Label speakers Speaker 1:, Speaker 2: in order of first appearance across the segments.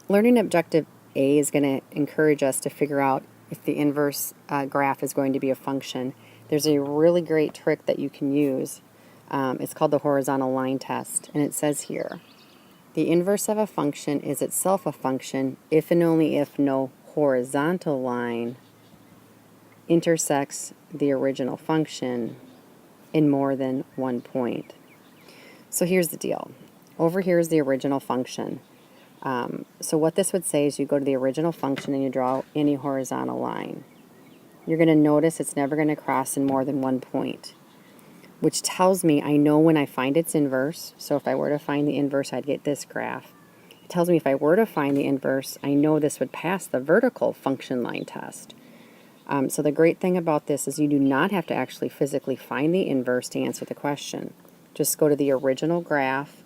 Speaker 1: learning objective A is going to encourage us to figure out if the inverse graph is going to be a function. There's a really great trick that you can use. It's called the horizontal line test, and it says here, the inverse of a function is itself a function if and only if no horizontal line intersects the original function in more than one point. So here's the deal. Over here is the original function. So what this would say is you go to the original function and you draw any horizontal line. You're going to notice it's never going to cross in more than one point, which tells me I know when I find its inverse. So if I were to find the inverse, I'd get this graph. It tells me if I were to find the inverse, I know this would pass the vertical function line test. So the great thing about this is you do not have to actually physically find the inverse to answer the question. Just go to the original graph,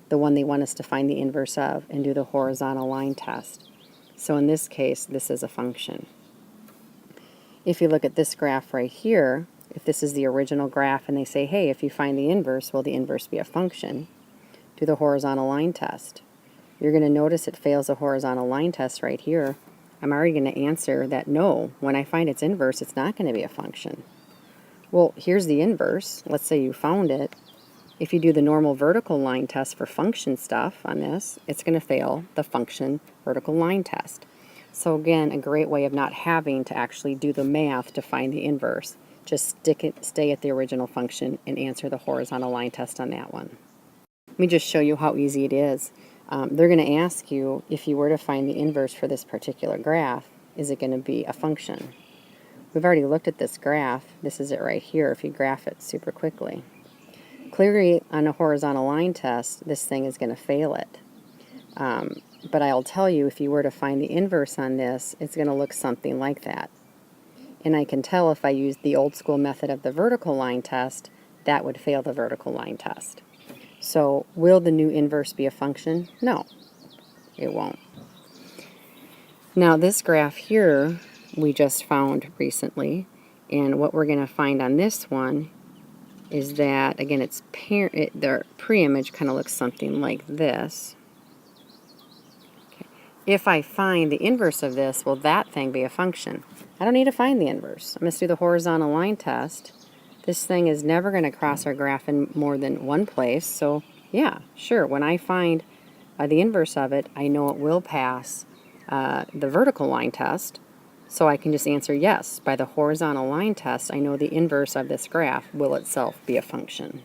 Speaker 1: the one they want us to find the inverse of, and do the horizontal line test. So in this case, this is a function. If you look at this graph right here, if this is the original graph and they say, hey, if you find the inverse, will the inverse be a function? Do the horizontal line test. You're going to notice it fails the horizontal line test right here. I'm already going to answer that no, when I find its inverse, it's not going to be a function. Well, here's the inverse. Let's say you found it. If you do the normal vertical line test for function stuff on this, it's going to fail the function vertical line test. So again, a great way of not having to actually do the math to find the inverse. Just stay at the original function and answer the horizontal line test on that one. Let me just show you how easy it is. They're going to ask you, if you were to find the inverse for this particular graph, is it going to be a function? We've already looked at this graph. This is it right here if you graph it super quickly. Clearly, on a horizontal line test, this thing is going to fail it. But I'll tell you, if you were to find the inverse on this, it's going to look something like that. And I can tell if I used the old school method of the vertical line test, that would fail the vertical line test. So will the new inverse be a function? No, it won't. Now this graph here we just found recently, and what we're going to find on this one is that, again, their pre-image kind of looks something like this. Okay. If I find the inverse of this, will that thing be a function? I don't need to find the inverse. I'm going to do the horizontal line test. This thing is never going to cross our graph in more than one place, so yeah, sure, when I find the inverse of it, I know it will pass the vertical line test, so I can just answer yes. By the horizontal line test, I know the inverse of this graph will itself be a function.